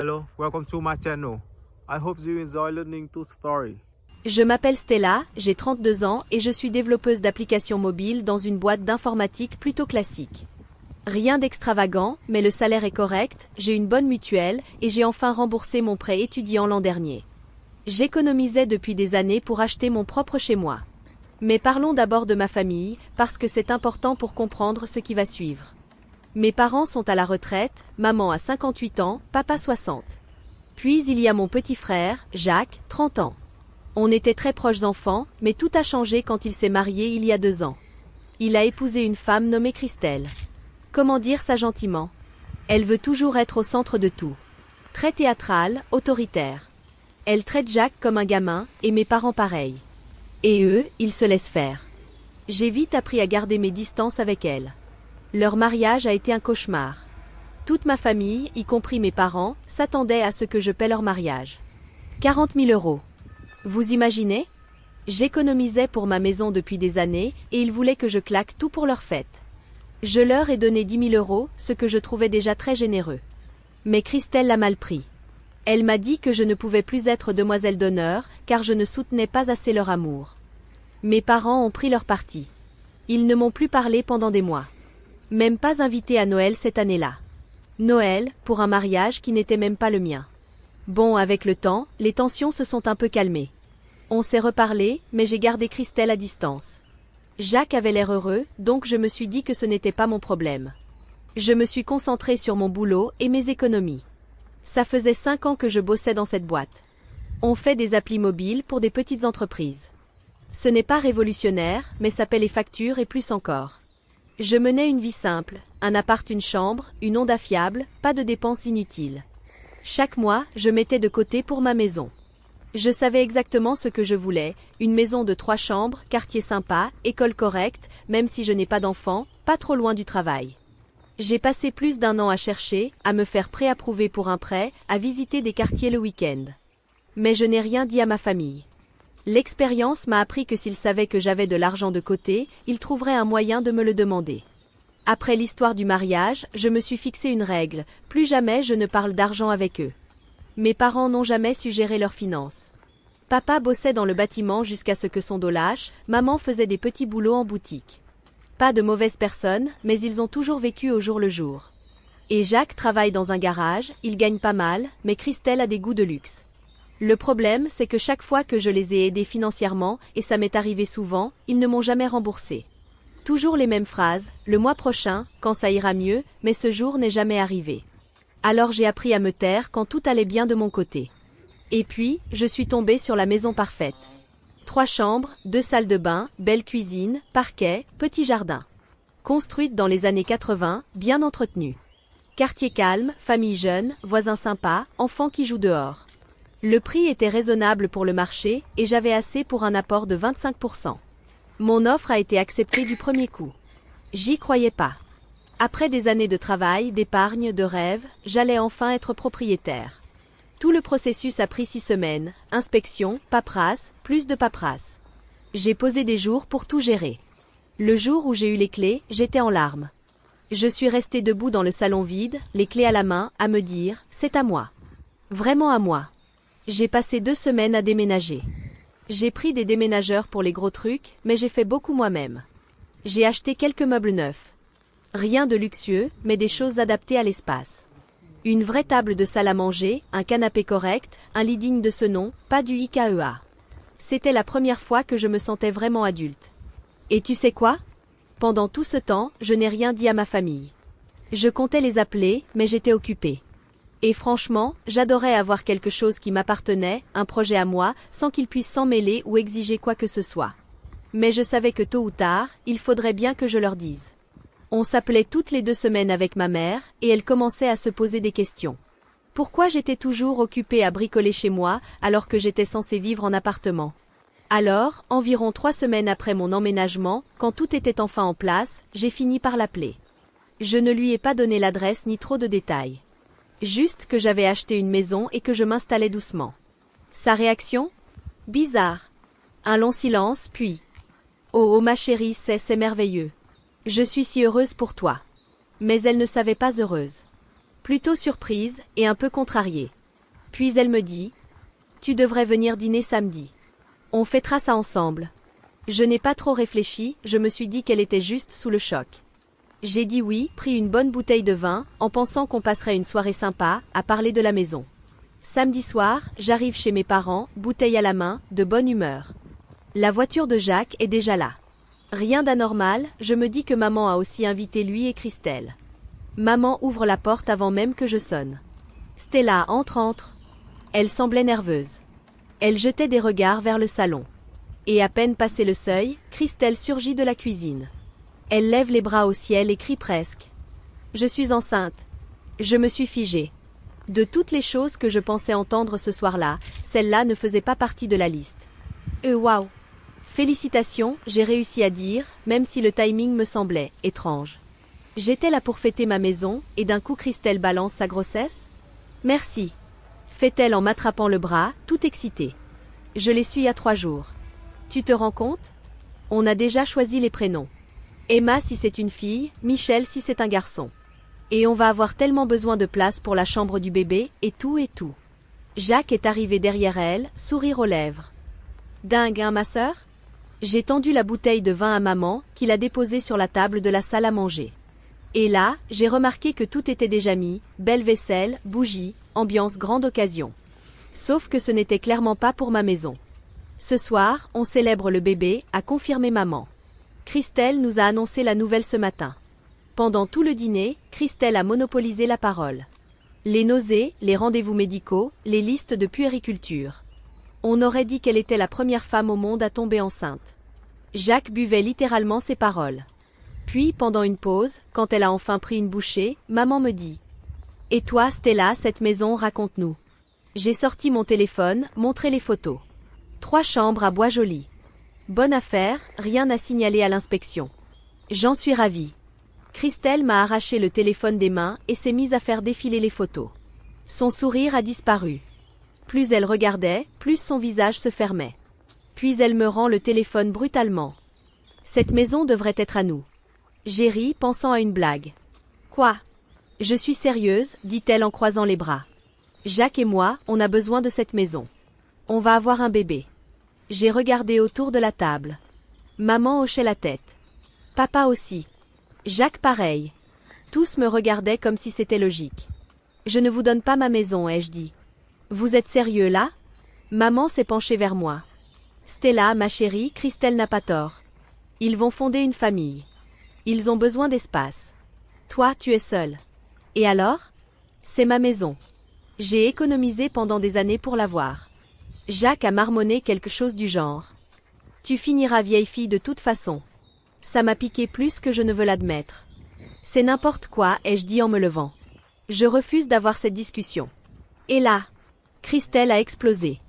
Hello, welcome to my channel. I hope you enjoy listening to story. Je m'appelle Stella, j'ai 32 ans et je suis développeuse d'applications mobiles dans une boîte d'informatique plutôt classique. Rien d'extravagant, mais le salaire est correct, j'ai une bonne mutuelle et j'ai enfin remboursé mon prêt étudiant l'an dernier. J'économisais depuis des années pour acheter mon propre chez moi. Mais parlons d'abord de ma famille, parce que c'est important pour comprendre ce qui va suivre. Mes parents sont à la retraite, maman a 58 ans, papa 60. Puis il y a mon petit frère, Jacques, 30 ans. On était très proches enfants, mais tout a changé quand il s'est marié il y a 2 ans. Il a épousé une femme nommée Christelle. Comment dire ça gentiment? Elle veut toujours être au centre de tout. Très théâtrale, autoritaire. Elle traite Jacques comme un gamin, et mes parents pareil. Et eux, ils se laissent faire. J'ai vite appris à garder mes distances avec elle. Leur mariage a été un cauchemar. Toute ma famille, y compris mes parents, s'attendait à ce que je paie leur mariage. 40 000 €. Vous imaginez? J'économisais pour ma maison depuis des années et ils voulaient que je claque tout pour leur fête. Je leur ai donné 10 000 €, ce que je trouvais déjà très généreux. Mais Christelle l'a mal pris. Elle m'a dit que je ne pouvais plus être demoiselle d'honneur car je ne soutenais pas assez leur amour. Mes parents ont pris leur parti. Ils ne m'ont plus parlé pendant des mois. Même pas invité à Noël cette année-là. Noël, pour un mariage qui n'était même pas le mien. Bon, avec le temps, les tensions se sont un peu calmées. On s'est reparlé, mais j'ai gardé Christelle à distance. Jacques avait l'air heureux, donc je me suis dit que ce n'était pas mon problème. Je me suis concentrée sur mon boulot et mes économies. Ça faisait 5 ans que je bossais dans cette boîte. On fait des applis mobiles pour des petites entreprises. Ce n'est pas révolutionnaire, mais ça paie les factures et plus encore. Je menais une vie simple, un appart, une chambre, une onde fiable, pas de dépenses inutiles. Chaque mois, je mettais de côté pour ma maison. Je savais exactement ce que je voulais, une maison de 3 chambres, quartier sympa, école correcte, même si je n'ai pas d'enfant, pas trop loin du travail. J'ai passé plus d'1 an à chercher, à me faire préapprouver pour un prêt, à visiter des quartiers le week-end. Mais je n'ai rien dit à ma famille. L'expérience m'a appris que s'ils savaient que j'avais de l'argent de côté, ils trouveraient un moyen de me le demander. Après l'histoire du mariage, je me suis fixé une règle, plus jamais je ne parle d'argent avec eux. Mes parents n'ont jamais su gérer leurs finances. Papa bossait dans le bâtiment jusqu'à ce que son dos lâche, maman faisait des petits boulots en boutique. Pas de mauvaises personnes, mais ils ont toujours vécu au jour le jour. Et Jacques travaille dans un garage, il gagne pas mal, mais Christelle a des goûts de luxe. Le problème, c'est que chaque fois que je les ai aidés financièrement, et ça m'est arrivé souvent, ils ne m'ont jamais remboursé. Toujours les mêmes phrases, le mois prochain, quand ça ira mieux, mais ce jour n'est jamais arrivé. Alors j'ai appris à me taire quand tout allait bien de mon côté. Et puis, je suis tombée sur la maison parfaite. 3 chambres, 2 salles de bain, belle cuisine, parquet, petit jardin. Construite dans les années 80, bien entretenue. Quartier calme, famille jeune, voisins sympas, enfants qui jouent dehors. Le prix était raisonnable pour le marché et j'avais assez pour un apport de 25%. Mon offre a été acceptée du premier coup. J'y croyais pas. Après des années de travail, d'épargne, de rêve, j'allais enfin être propriétaire. Tout le processus a pris 6 semaines, inspection, paperasse, plus de paperasse. J'ai posé des jours pour tout gérer. Le jour où j'ai eu les clés, j'étais en larmes. Je suis restée debout dans le salon vide, les clés à la main, à me dire, c'est à moi. Vraiment à moi. J'ai passé 2 semaines à déménager. J'ai pris des déménageurs pour les gros trucs, mais j'ai fait beaucoup moi-même. J'ai acheté quelques meubles neufs. Rien de luxueux, mais des choses adaptées à l'espace. Une vraie table de salle à manger, un canapé correct, un lit digne de ce nom, pas du IKEA. C'était la première fois que je me sentais vraiment adulte. Et tu sais quoi? Pendant tout ce temps, je n'ai rien dit à ma famille. Je comptais les appeler, mais j'étais occupée. Et franchement, j'adorais avoir quelque chose qui m'appartenait, un projet à moi, sans qu'ils puissent s'en mêler ou exiger quoi que ce soit. Mais je savais que tôt ou tard, il faudrait bien que je leur dise. On s'appelait toutes les 2 semaines avec ma mère, et elle commençait à se poser des questions. Pourquoi j'étais toujours occupée à bricoler chez moi, alors que j'étais censée vivre en appartement? Alors, environ 3 semaines après mon emménagement, quand tout était enfin en place, j'ai fini par l'appeler. Je ne lui ai pas donné l'adresse ni trop de détails. Juste que j'avais acheté une maison et que je m'installais doucement. Sa réaction? Bizarre. Un long silence, puis... Oh, oh ma chérie, c'est merveilleux. Je suis si heureuse pour toi. Mais elle ne savait pas heureuse. Plutôt surprise et un peu contrariée. Puis elle me dit, « Tu devrais venir dîner samedi. On fêtera ça ensemble. » Je n'ai pas trop réfléchi, je me suis dit qu'elle était juste sous le choc. J'ai dit oui, pris une bonne bouteille de vin, en pensant qu'on passerait une soirée sympa, à parler de la maison. Samedi soir, j'arrive chez mes parents, bouteille à la main, de bonne humeur. La voiture de Jacques est déjà là. Rien d'anormal, je me dis que maman a aussi invité lui et Christelle. Maman ouvre la porte avant même que je sonne. Stella, entre. Elle semblait nerveuse. Elle jetait des regards vers le salon. Et à peine passé le seuil, Christelle surgit de la cuisine. Elle lève les bras au ciel et crie presque. Je suis enceinte. Je me suis figée. De toutes les choses que je pensais entendre ce soir-là, celle-là ne faisait pas partie de la liste. Waouh! Félicitations, j'ai réussi à dire, même si le timing me semblait étrange. J'étais là pour fêter ma maison, et d'un coup Christelle balance sa grossesse? Merci. Fait-elle en m'attrapant le bras, tout excitée. Je l'ai su il y a 3 jours. Tu te rends compte? On a déjà choisi les prénoms. Emma si c'est une fille, Michel si c'est un garçon. Et on va avoir tellement besoin de place pour la chambre du bébé, et tout. Jacques est arrivé derrière elle, sourire aux lèvres. Dingue, hein, ma sœur? J'ai tendu la bouteille de vin à maman, qui l'a déposée sur la table de la salle à manger. Et là, j'ai remarqué que tout était déjà mis, belle vaisselle, bougies, ambiance grande occasion. Sauf que ce n'était clairement pas pour ma maison. Ce soir, on célèbre le bébé, a confirmé maman. Christelle nous a annoncé la nouvelle ce matin. Pendant tout le dîner, Christelle a monopolisé la parole. Les nausées, les rendez-vous médicaux, les listes de puériculture. On aurait dit qu'elle était la première femme au monde à tomber enceinte. Jacques buvait littéralement ses paroles. Puis, pendant une pause, quand elle a enfin pris une bouchée, maman me dit « Et toi, Stella, cette maison, raconte-nous. » J'ai sorti mon téléphone, montré les photos. 3 chambres à Bois-Joli. Bonne affaire, rien à signaler à l'inspection. J'en suis ravie. Christelle m'a arraché le téléphone des mains et s'est mise à faire défiler les photos. Son sourire a disparu. Plus elle regardait, plus son visage se fermait. Puis elle me rend le téléphone brutalement. Cette maison devrait être à nous. J'ai ri, pensant à une blague. Quoi? Je suis sérieuse, dit-elle en croisant les bras. Jacques et moi, on a besoin de cette maison. On va avoir un bébé. J'ai regardé autour de la table. Maman hochait la tête. Papa aussi. Jacques pareil. Tous me regardaient comme si c'était logique. Je ne vous donne pas ma maison, ai-je dit. Vous êtes sérieux là? Maman s'est penchée vers moi. Stella, ma chérie, Christelle n'a pas tort. Ils vont fonder une famille. Ils ont besoin d'espace. Toi, tu es seule. Et alors? C'est ma maison. J'ai économisé pendant des années pour l'avoir. Jacques a marmonné quelque chose du genre. Tu finiras vieille fille de toute façon. Ça m'a piqué plus que je ne veux l'admettre. C'est n'importe quoi, ai-je dit en me levant. Je refuse d'avoir cette discussion. Et là, Christelle a explosé.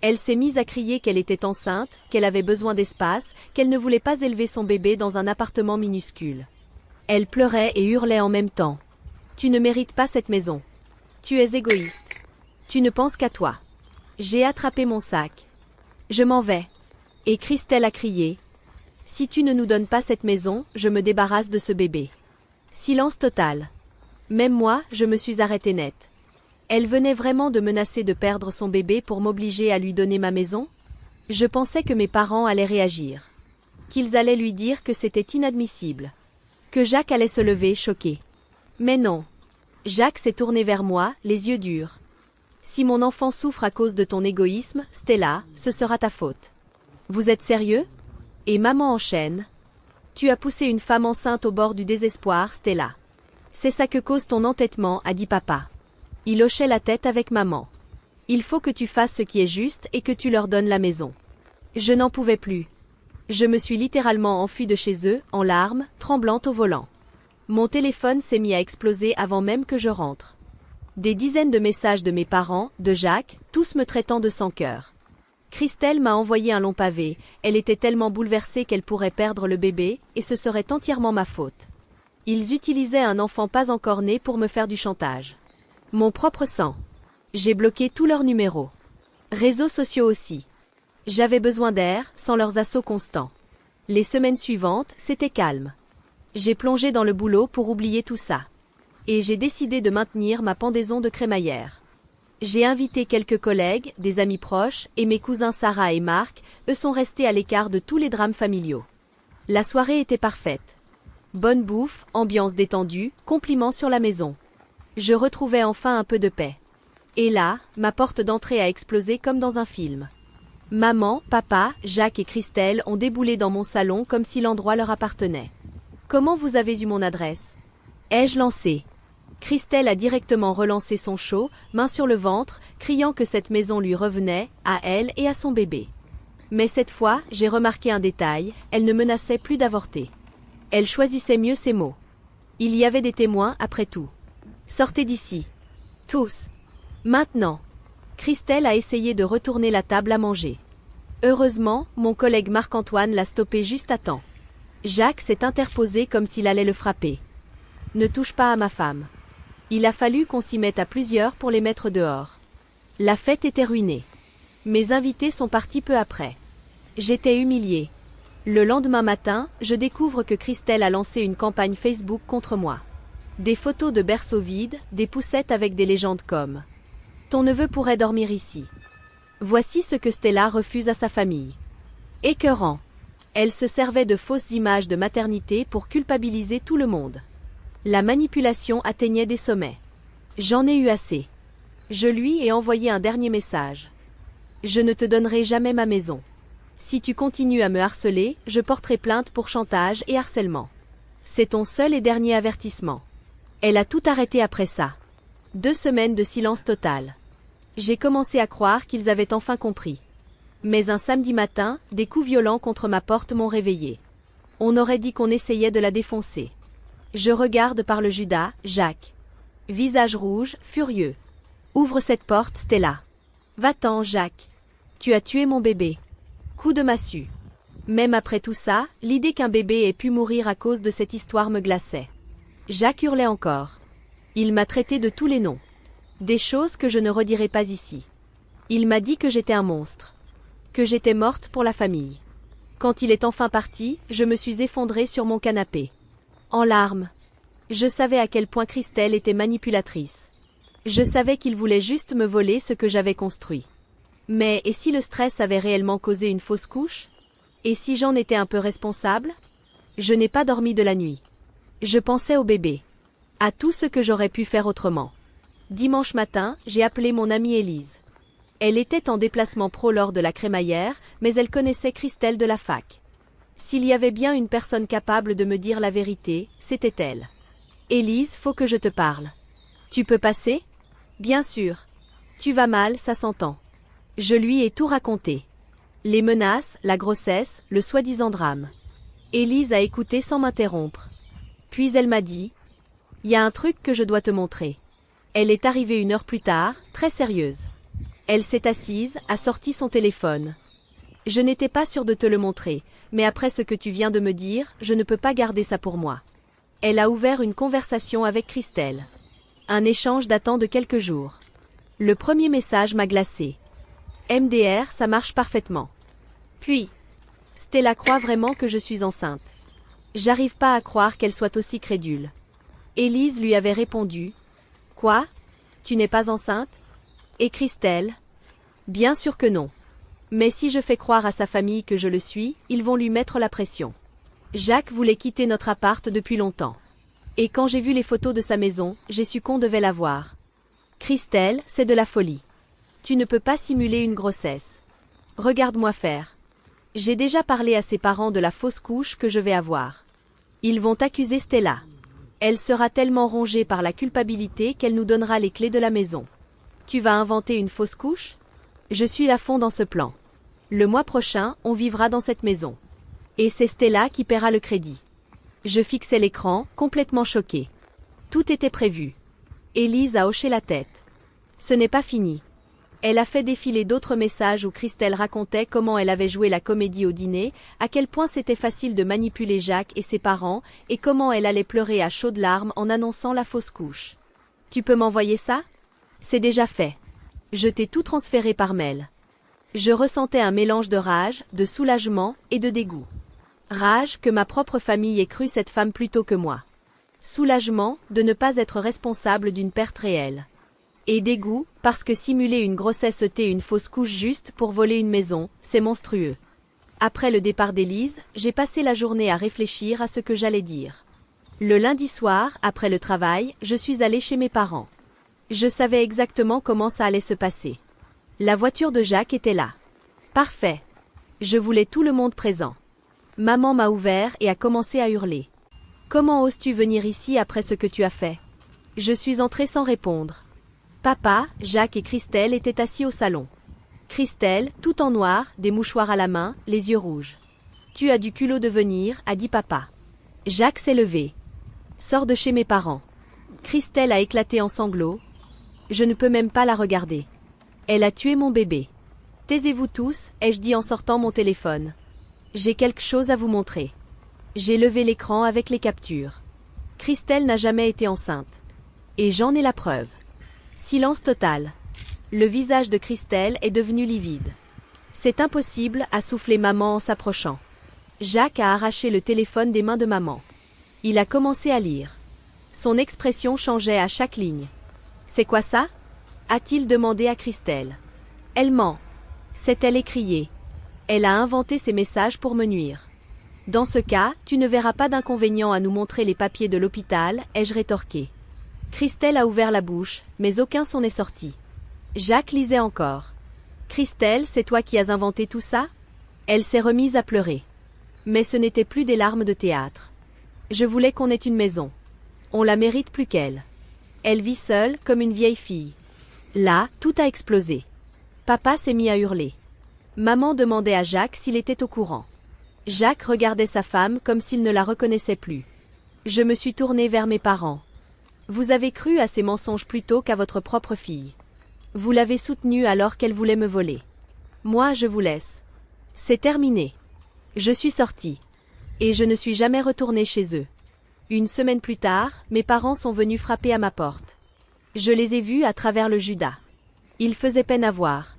Elle s'est mise à crier qu'elle était enceinte, qu'elle avait besoin d'espace, qu'elle ne voulait pas élever son bébé dans un appartement minuscule. Elle pleurait et hurlait en même temps. Tu ne mérites pas cette maison. Tu es égoïste. Tu ne penses qu'à toi. J'ai attrapé mon sac. Je m'en vais. Et Christelle a crié. Si tu ne nous donnes pas cette maison, je me débarrasse de ce bébé. Silence total. Même moi, je me suis arrêtée net. Elle venait vraiment de menacer de perdre son bébé pour m'obliger à lui donner ma maison? Je pensais que mes parents allaient réagir. Qu'ils allaient lui dire que c'était inadmissible. Que Jacques allait se lever, choqué. Mais non. Jacques s'est tourné vers moi, les yeux durs. Si mon enfant souffre à cause de ton égoïsme, Stella, ce sera ta faute. Vous êtes sérieux? Et maman enchaîne. Tu as poussé une femme enceinte au bord du désespoir, Stella. C'est ça que cause ton entêtement, a dit papa. Il hochait la tête avec maman. Il faut que tu fasses ce qui est juste et que tu leur donnes la maison. Je n'en pouvais plus. Je me suis littéralement enfuie de chez eux, en larmes, tremblante au volant. Mon téléphone s'est mis à exploser avant même que je rentre. Des dizaines de messages de mes parents, de Jacques, tous me traitant de sans cœur. Christelle m'a envoyé un long pavé, elle était tellement bouleversée qu'elle pourrait perdre le bébé, et ce serait entièrement ma faute. Ils utilisaient un enfant pas encore né pour me faire du chantage. Mon propre sang. J'ai bloqué tous leurs numéros. Réseaux sociaux aussi. J'avais besoin d'air, sans leurs assauts constants. Les semaines suivantes, c'était calme. J'ai plongé dans le boulot pour oublier tout ça. et j'ai décidé de maintenir ma pendaison de crémaillère. J'ai invité quelques collègues, des amis proches, et mes cousins Sarah et Marc, eux sont restés à l'écart de tous les drames familiaux. La soirée était parfaite. Bonne bouffe, ambiance détendue, compliments sur la maison. Je retrouvais enfin un peu de paix. Et là, ma porte d'entrée a explosé comme dans un film. Maman, papa, Jacques et Christelle ont déboulé dans mon salon comme si l'endroit leur appartenait. « Comment vous avez eu mon adresse ?» ai-je lancé. Christelle a directement relancé son show, main sur le ventre, criant que cette maison lui revenait, à elle et à son bébé. Mais cette fois, j'ai remarqué un détail, elle ne menaçait plus d'avorter. Elle choisissait mieux ses mots. Il y avait des témoins, après tout. Sortez d'ici. Tous. Maintenant. Christelle a essayé de retourner la table à manger. Heureusement, mon collègue Marc-Antoine l'a stoppé juste à temps. Jacques s'est interposé comme s'il allait le frapper. Ne touche pas à ma femme. Il a fallu qu'on s'y mette à plusieurs pour les mettre dehors. La fête était ruinée. Mes invités sont partis peu après. J'étais humiliée. Le lendemain matin, je découvre que Christelle a lancé une campagne Facebook contre moi. Des photos de berceaux vides, des poussettes avec des légendes comme « Ton neveu pourrait dormir ici ». Voici ce que Stella refuse à sa famille. Écœurant. Elle se servait de fausses images de maternité pour culpabiliser tout le monde. La manipulation atteignait des sommets. J'en ai eu assez. Je lui ai envoyé un dernier message. Je ne te donnerai jamais ma maison. Si tu continues à me harceler, je porterai plainte pour chantage et harcèlement. C'est ton seul et dernier avertissement. Elle a tout arrêté après ça. 2 semaines de silence total. J'ai commencé à croire qu'ils avaient enfin compris. Mais un samedi matin, des coups violents contre ma porte m'ont réveillé. On aurait dit qu'on essayait de la défoncer. Je regarde par le Judas, Jacques. Visage rouge, furieux. Ouvre cette porte, Stella. Va-t'en, Jacques. Tu as tué mon bébé. Coup de massue. Même après tout ça, l'idée qu'un bébé ait pu mourir à cause de cette histoire me glaçait. Jacques hurlait encore. Il m'a traité de tous les noms. Des choses que je ne redirai pas ici. Il m'a dit que j'étais un monstre. Que j'étais morte pour la famille. Quand il est enfin parti, je me suis effondrée sur mon canapé. En larmes. Je savais à quel point Christelle était manipulatrice. Je savais qu'il voulait juste me voler ce que j'avais construit. Mais et si le stress avait réellement causé une fausse couche? Et si j'en étais un peu responsable? Je n'ai pas dormi de la nuit. Je pensais au bébé. À tout ce que j'aurais pu faire autrement. Dimanche matin, j'ai appelé mon amie Élise. Elle était en déplacement pro lors de la crémaillère, mais elle connaissait Christelle de la fac. S'il y avait bien une personne capable de me dire la vérité, c'était elle. Élise, faut que je te parle. Tu peux passer? Bien sûr. Tu vas mal, ça s'entend. Je lui ai tout raconté. Les menaces, la grossesse, le soi-disant drame. Élise a écouté sans m'interrompre. Puis elle m'a dit « Il y a un truc que je dois te montrer ». Elle est arrivée 1 heure plus tard, très sérieuse. Elle s'est assise, a sorti son téléphone. Je n'étais pas sûre de te le montrer, mais après ce que tu viens de me dire, je ne peux pas garder ça pour moi. Elle a ouvert une conversation avec Christelle. Un échange datant de quelques jours. Le premier message m'a glacée. MDR, ça marche parfaitement. Puis, Stella croit vraiment que je suis enceinte. J'arrive pas à croire qu'elle soit aussi crédule. Élise lui avait répondu. Quoi? Tu n'es pas enceinte? Et Christelle? Bien sûr que non. Mais si je fais croire à sa famille que je le suis, ils vont lui mettre la pression. Jacques voulait quitter notre appart depuis longtemps. Et quand j'ai vu les photos de sa maison, j'ai su qu'on devait la voir. Christelle, c'est de la folie. Tu ne peux pas simuler une grossesse. Regarde-moi faire. J'ai déjà parlé à ses parents de la fausse couche que je vais avoir. Ils vont accuser Stella. Elle sera tellement rongée par la culpabilité qu'elle nous donnera les clés de la maison. Tu vas inventer une fausse couche? Je suis à fond dans ce plan. Le mois prochain, on vivra dans cette maison. Et c'est Stella qui paiera le crédit. Je fixais l'écran, complètement choquée. Tout était prévu. Élise a hoché la tête. Ce n'est pas fini. Elle a fait défiler d'autres messages où Christelle racontait comment elle avait joué la comédie au dîner, à quel point c'était facile de manipuler Jacques et ses parents, et comment elle allait pleurer à chaudes larmes en annonçant la fausse couche. Tu peux m'envoyer ça? C'est déjà fait. Je t'ai tout transféré par mail. Je ressentais un mélange de rage, de soulagement et de dégoût. Rage que ma propre famille ait cru cette femme plutôt que moi. Soulagement de ne pas être responsable d'une perte réelle. Et dégoût, parce que simuler une grossesse et une fausse couche juste pour voler une maison, c'est monstrueux. Après le départ d'Élise, j'ai passé la journée à réfléchir à ce que j'allais dire. Le lundi soir, après le travail, je suis allée chez mes parents. Je savais exactement comment ça allait se passer. La voiture de Jacques était là. Parfait. Je voulais tout le monde présent. Maman m'a ouvert et a commencé à hurler. Comment oses-tu venir ici après ce que tu as fait? Je suis entrée sans répondre. Papa, Jacques et Christelle étaient assis au salon. Christelle, tout en noir, des mouchoirs à la main, les yeux rouges. Tu as du culot de venir, a dit papa. Jacques s'est levé. Sors de chez mes parents. Christelle a éclaté en sanglots. Je ne peux même pas la regarder. Elle a tué mon bébé. Taisez-vous tous, ai-je dit en sortant mon téléphone. J'ai quelque chose à vous montrer. J'ai levé l'écran avec les captures. Christelle n'a jamais été enceinte. Et j'en ai la preuve. Silence total. Le visage de Christelle est devenu livide. C'est impossible, a soufflé maman en s'approchant. Jacques a arraché le téléphone des mains de maman. Il a commencé à lire. Son expression changeait à chaque ligne. C'est quoi ça? A-t-il demandé à Christelle. Elle ment. S'est-elle écriée. Elle a inventé ces messages pour me nuire. Dans ce cas, tu ne verras pas d'inconvénient à nous montrer les papiers de l'hôpital, ai-je rétorqué. Christelle a ouvert la bouche, mais aucun son n'est sorti. Jacques lisait encore. Christelle, c'est toi qui as inventé tout ça? Elle s'est remise à pleurer. Mais ce n'était plus des larmes de théâtre. Je voulais qu'on ait une maison. On la mérite plus qu'elle. Elle vit seule, comme une vieille fille. Là, tout a explosé. Papa s'est mis à hurler. Maman demandait à Jacques s'il était au courant. Jacques regardait sa femme comme s'il ne la reconnaissait plus. Je me suis tournée vers mes parents. Vous avez cru à ces mensonges plutôt qu'à votre propre fille. Vous l'avez soutenue alors qu'elle voulait me voler. Moi, je vous laisse. C'est terminé. Je suis sortie. Et je ne suis jamais retournée chez eux. Une semaine plus tard, mes parents sont venus frapper à ma porte. Je les ai vus à travers le Judas. Ils faisaient peine à voir.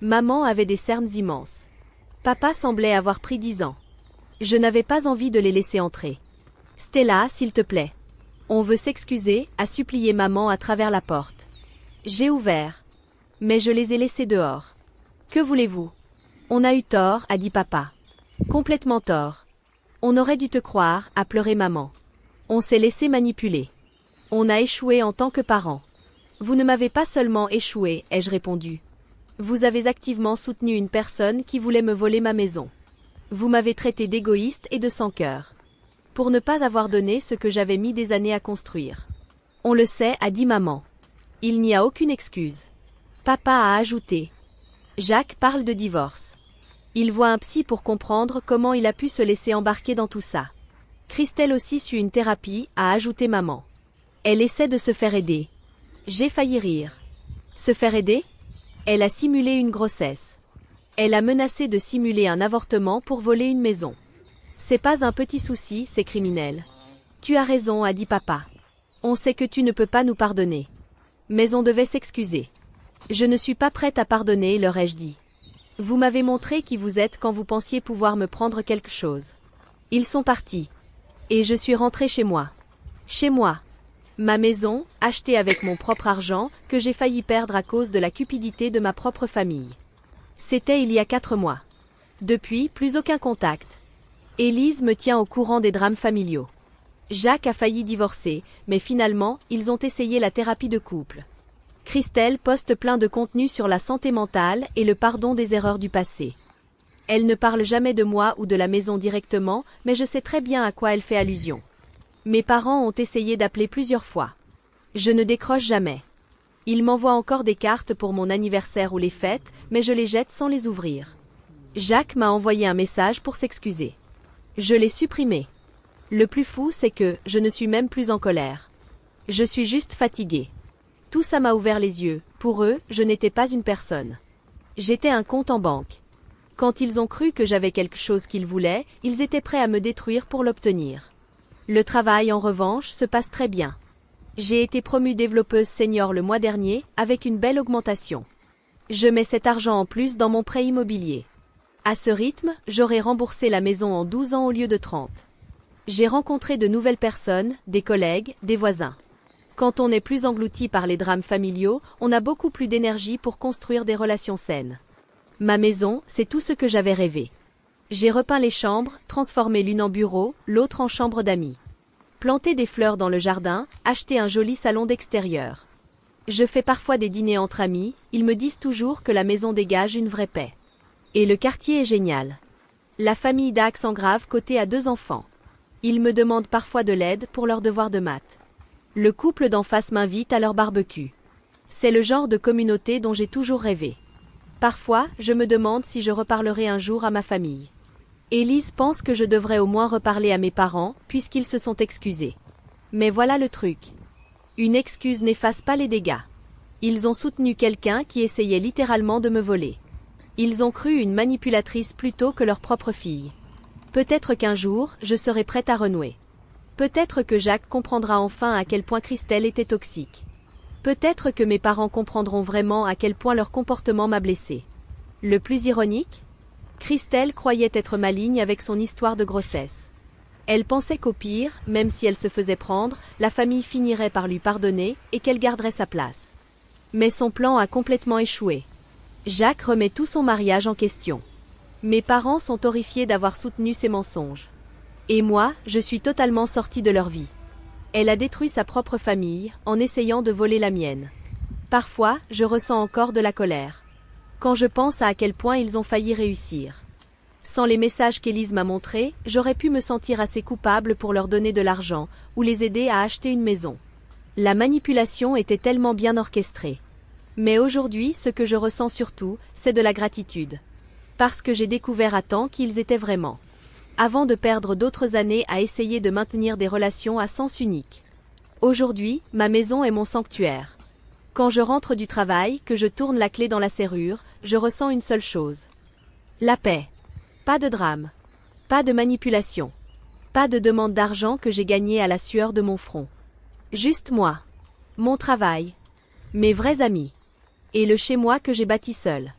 Maman avait des cernes immenses. Papa semblait avoir pris 10 ans. Je n'avais pas envie de les laisser entrer. Stella, s'il te plaît. On veut s'excuser, a supplié maman à travers la porte. J'ai ouvert. Mais je les ai laissés dehors. Que voulez-vous? On a eu tort, a dit papa. Complètement tort. On aurait dû te croire, a pleuré maman. On s'est laissé manipuler. On a échoué en tant que parents. Vous ne m'avez pas seulement échoué, ai-je répondu. Vous avez activement soutenu une personne qui voulait me voler ma maison. Vous m'avez traité d'égoïste et de sans-cœur. Pour ne pas avoir donné ce que j'avais mis des années à construire. On le sait, a dit maman. Il n'y a aucune excuse. Papa a ajouté. Jacques parle de divorce. Il voit un psy pour comprendre comment il a pu se laisser embarquer dans tout ça. Christelle aussi suit une thérapie, a ajouté maman. Elle essaie de se faire aider. J'ai failli rire. Se faire aider? Elle a simulé une grossesse. Elle a menacé de simuler un avortement pour voler une maison. C'est pas un petit souci, c'est criminel. Tu as raison, a dit papa. On sait que tu ne peux pas nous pardonner. Mais on devait s'excuser. Je ne suis pas prête à pardonner, leur ai-je dit. Vous m'avez montré qui vous êtes quand vous pensiez pouvoir me prendre quelque chose. Ils sont partis. Et je suis rentrée chez moi. Chez moi. Ma maison, achetée avec mon propre argent, que j'ai failli perdre à cause de la cupidité de ma propre famille. C'était il y a 4 mois. Depuis, plus aucun contact. Élise me tient au courant des drames familiaux. Jacques a failli divorcer, mais finalement, ils ont essayé la thérapie de couple. Christelle poste plein de contenu sur la santé mentale et le pardon des erreurs du passé. Elle ne parle jamais de moi ou de la maison directement, mais je sais très bien à quoi elle fait allusion. Mes parents ont essayé d'appeler plusieurs fois. Je ne décroche jamais. Ils m'envoient encore des cartes pour mon anniversaire ou les fêtes, mais je les jette sans les ouvrir. Jacques m'a envoyé un message pour s'excuser. Je l'ai supprimé. Le plus fou, c'est que je ne suis même plus en colère. Je suis juste fatiguée. Tout ça m'a ouvert les yeux. Pour eux, je n'étais pas une personne. J'étais un compte en banque. Quand ils ont cru que j'avais quelque chose qu'ils voulaient, ils étaient prêts à me détruire pour l'obtenir. Le travail, en revanche, se passe très bien. J'ai été promue développeuse senior le mois dernier, avec une belle augmentation. Je mets cet argent en plus dans mon prêt immobilier. À ce rythme, j'aurai remboursé la maison en 12 ans au lieu de 30. J'ai rencontré de nouvelles personnes, des collègues, des voisins. Quand on est plus englouti par les drames familiaux, on a beaucoup plus d'énergie pour construire des relations saines. Ma maison, c'est tout ce que j'avais rêvé. J'ai repeint les chambres, transformé l'une en bureau, l'autre en chambre d'amis. Planté des fleurs dans le jardin, acheté un joli salon d'extérieur. Je fais parfois des dîners entre amis, ils me disent toujours que la maison dégage une vraie paix. Et le quartier est génial. La famille Dax en grave côté a 2 enfants. Ils me demandent parfois de l'aide pour leurs devoirs de maths. Le couple d'en face m'invite à leur barbecue. C'est le genre de communauté dont j'ai toujours rêvé. Parfois, je me demande si je reparlerai un jour à ma famille. Élise pense que je devrais au moins reparler à mes parents, puisqu'ils se sont excusés. Mais voilà le truc. Une excuse n'efface pas les dégâts. Ils ont soutenu quelqu'un qui essayait littéralement de me voler. Ils ont cru une manipulatrice plutôt que leur propre fille. Peut-être qu'un jour, je serai prête à renouer. Peut-être que Jacques comprendra enfin à quel point Christelle était toxique. Peut-être que mes parents comprendront vraiment à quel point leur comportement m'a blessée. Le plus ironique ? Christelle croyait être maligne avec son histoire de grossesse. Elle pensait qu'au pire, même si elle se faisait prendre, la famille finirait par lui pardonner et qu'elle garderait sa place. Mais son plan a complètement échoué. Jacques remet tout son mariage en question. Mes parents sont horrifiés d'avoir soutenu ces mensonges. Et moi, je suis totalement sortie de leur vie. Elle a détruit sa propre famille, en essayant de voler la mienne. Parfois, je ressens encore de la colère. Quand je pense à quel point ils ont failli réussir. Sans les messages qu'Élise m'a montrés, j'aurais pu me sentir assez coupable pour leur donner de l'argent, ou les aider à acheter une maison. La manipulation était tellement bien orchestrée. Mais aujourd'hui, ce que je ressens surtout, c'est de la gratitude. Parce que j'ai découvert à temps qui ils étaient vraiment. Avant de perdre d'autres années à essayer de maintenir des relations à sens unique. Aujourd'hui, ma maison est mon sanctuaire. Quand je rentre du travail, que je tourne la clé dans la serrure, je ressens une seule chose. La paix. Pas de drame. Pas de manipulation. Pas de demande d'argent que j'ai gagné à la sueur de mon front. Juste moi. Mon travail. Mes vrais amis. Et le chez-moi que j'ai bâti seul.